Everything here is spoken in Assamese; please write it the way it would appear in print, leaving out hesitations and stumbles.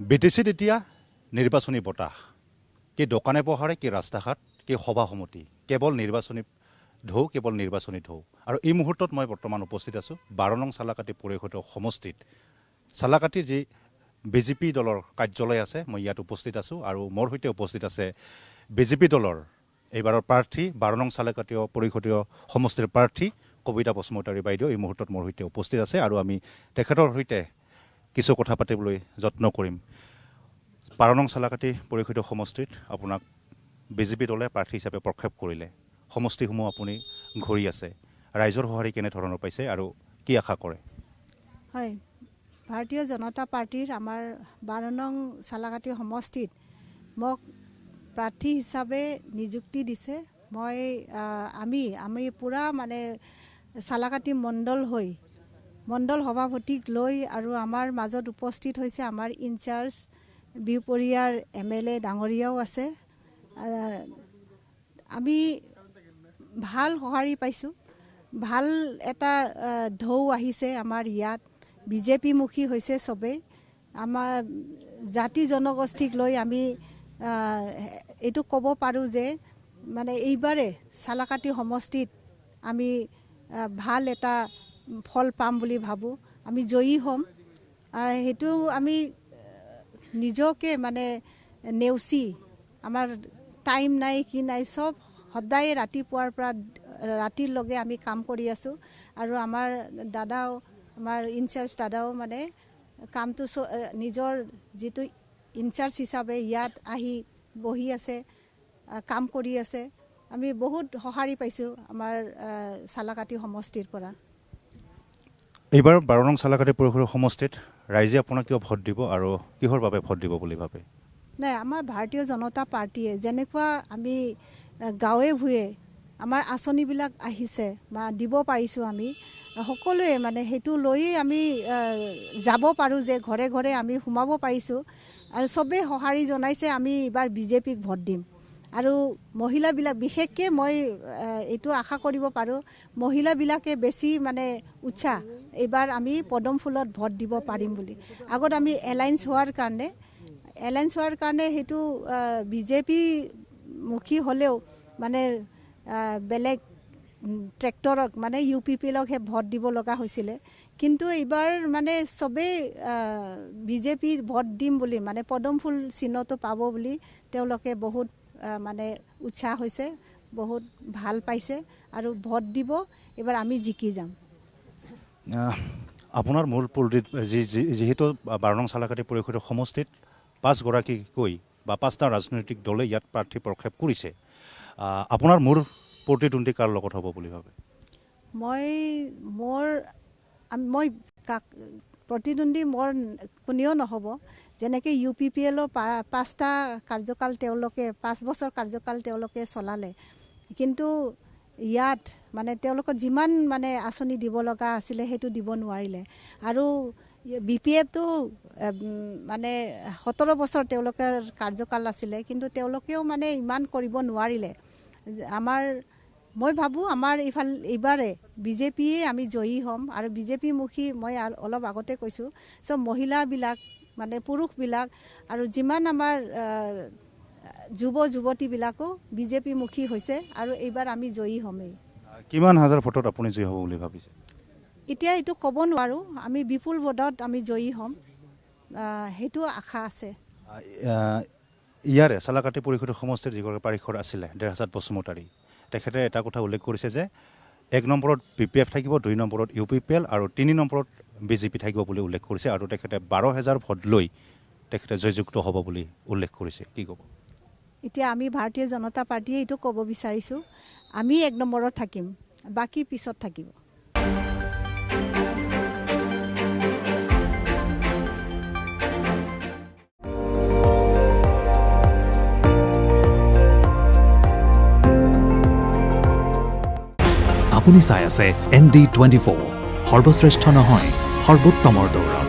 বিটিচিত এতিয়া নিৰ্বাচনী বতাহ কি দোকানে পোহাৰে কি ৰাস্তা-ঘাট কি সভা সমিতি কেৱল নিৰ্বাচনী ঢৌ কেৱল নিৰ্বাচনী ঢৌ আৰু এই মুহূৰ্তত মই বৰ্তমান উপস্থিত আছোঁ 12 নং চালাকাটি পৰিষদীয় সমষ্টিত চালাকাটিৰ যি বিজেপি দলৰ কাৰ্যালয় আছে মই ইয়াত উপস্থিত আছোঁ আৰু মোৰ সৈতে উপস্থিত আছে বিজেপি দলৰ এইবাৰৰ প্ৰাৰ্থী 12 নং চালাকাটি পৰিষদীয় সমষ্টিৰ প্ৰাৰ্থী কবিতা বসুমতাৰী বাইদেউ এই মুহূৰ্তত মোৰ সৈতে উপস্থিত আছে আৰু আমি তেখেতৰ সৈতে কিছু কথা পাতিবলৈ যত্ন কৰিম 12 নং চালাকাটি পৰিষদীয় সমষ্টিত আপোনাক বিজেপি দলে প্ৰাৰ্থী হিচাপে প্ৰক্ষেপ কৰিলে সমষ্টিসমূহ আপুনি ঘূৰি আছে ৰাইজৰ সঁহাৰি কেনেধৰণৰ পাইছে আৰু কি আশা কৰে হয় ভাৰতীয় জনতা পাৰ্টিৰ আমাৰ 12 নং চালাকাটি সমষ্টিত মোক প্ৰাৰ্থী হিচাপে নিযুক্তি দিছে মই আমি পুৰা মানে চালাকাটি মণ্ডল সভাপতিক লৈ আৰু আমাৰ মাজত উপস্থিত হৈছে আমাৰ ইনচাৰ্জ বিহপুৰীয়াৰ MLA ডাঙৰীয়াও আছে আমি ভাল সঁহাৰি পাইছোঁ ভাল এটা ঢৌ আহিছে আমাৰ ইয়াত বিজেপিমুখী হৈছে চবেই আমাৰ জাতি জনগোষ্ঠীক লৈ আমি এইটো ক'ব পাৰোঁ যে মানে এইবাৰে চালাকাটি সমষ্টিত আমি ভাল এটা ফল পাম বুলি ভাবোঁ আমি জয়ী হ'ম আৰু সেইটো আমি নিজকে মানে নেওচি আমাৰ টাইম নাই কি নাই চব সদায় ৰাতিপুৱাৰ পৰা ৰাতিলৈকে আমি কাম কৰি আছোঁ আৰু আমাৰ দাদাও আমাৰ ইনচাৰ্জ দাদাও মানে কামটো নিজৰ যিটো ইনচাৰ্জ হিচাপে ইয়াত আহি বহি আছে কাম কৰি আছে আমি বহুত সঁহাৰি পাইছোঁ আমাৰ চালাকাটি সমষ্টিৰ পৰা এইবাৰ 12 নং চালাকাটি পৰিষদীয় সমষ্টিত ৰাইজে আপোনাক কিয় ভোট দিব আৰু কিহৰ বাবে ভোট দিব বুলি ভাবে নাই আমাৰ ভাৰতীয় জনতা পাৰ্টীয়ে যেনেকুৱা আমি গাঁৱে ভূঞে আমাৰ আঁচনিবিলাক আহিছে বা দিব পাৰিছোঁ আমি সকলোৱে মানে সেইটো লৈয়ে আমি যাব পাৰোঁ যে ঘৰে ঘৰে আমি সোমাব পাৰিছোঁ আৰু চবেই সঁহাৰি জনাইছে আমি এইবাৰ বিজেপিক ভোট দিম আৰু মহিলাবিলাক বিশেষকৈ মই এইটো আশা কৰিব পাৰোঁ মহিলাবিলাকে বেছি মানে উৎসাহ এইবাৰ আমি পদম ফুলত ভোট দিব পাৰিম বুলি আগত আমি এলায়েন্স হোৱাৰ কাৰণে সেইটো বিজেপি মুখী হ'লেও মানে বেলেগ ট্ৰেক্টৰক মানে UPPLকহে ভোট দিব লগা হৈছিলে কিন্তু এইবাৰ মানে চবেই বিজেপিৰ ভোট দিম বুলি মানে পদম ফুল চিহ্নটো পাব বুলি তেওঁলোকে বহুত মানে উৎসাহ হৈছে বহুত ভাল পাইছে আৰু ভোট দিব এবাৰ আমি জিকি যাম আপোনাৰ মূল পল্ডিত যিহেতু 12 নং চালাকাটি পৰিষদীয় সমষ্টিত 5 গৰাকীকৈ বা 5টা ৰাজনৈতিক দলে ইয়াত প্ৰাৰ্থী প্ৰক্ষেপ কৰিছে আপোনাৰ মূল প্ৰতিদ্বন্দ্বী কাৰ লগত হ'ব বুলি ভাবে মই প্ৰতিদ্বন্দ্বী মোৰ কোনেও নহ'ব যেনেকৈ UPPLৰ 5টা কাৰ্যকাল তেওঁলোকে 5 বছৰ কাৰ্যকাল তেওঁলোকে চলালে কিন্তু ইয়াত মানে তেওঁলোকৰ যিমান মানে আঁচনি দিব লগা আছিলে সেইটো দিব নোৱাৰিলে আৰু BPFটো মানে 17 বছৰ তেওঁলোকৰ কাৰ্যকাল আছিলে কিন্তু তেওঁলোকেও মানে ইমান কৰিব নোৱাৰিলে মই ভাবোঁ আমাৰ এইবাৰে বিজেপিয়ে আমি জয়ী হ'ম আৰু বিজেপিমুখী মই অলপ আগতে কৈছোঁ চব মহিলাবিলাক মানে পুৰুষবিলাক আৰু যিমান আমাৰ যুৱতীবিলাকো বিজেপিমুখী হৈছে আৰু এইবাৰ আমি জয়ী হ'মেই কিমান হাজাৰ ভোটত আপুনি জয়ী হ'ব বুলি ভাবিছে এতিয়া এইটো ক'ব নোৱাৰোঁ আমি বিপুল ভোটত আমি জয়ী হ'ম সেইটো আশা আছে ইয়াৰে চালাকাটি পৰিষদীয় সমষ্টিৰ যিগৰাকী পাৰিষদ আছিলে ডেৰহাজাত বসুমতাৰী তেখেতে এটা কথা উল্লেখ কৰিছে যে 1 নম্বৰত BPF থাকিব 2 নম্বৰত UPPL আৰু 3 নম্বৰত বিজেপি থাকিব বুলি উল্লেখ কৰিছে আৰু তেখেতে 12,000 ভোট লৈ তেখেতে জয়যুক্ত হ'ব বুলি উল্লেখ কৰিছে কি ক'ব এতিয়া আমি ভাৰতীয় জনতা পাৰ্টীয়ে এইটো ক'ব বিচাৰিছোঁ আমি 1 নম্বৰত থাকিম বাকী পিছত থাকিব আপুনি চাই আছে ND24 সৰ্বশ্ৰেষ্ঠ নহয় সৰ্বোত্তমৰ দৌৰ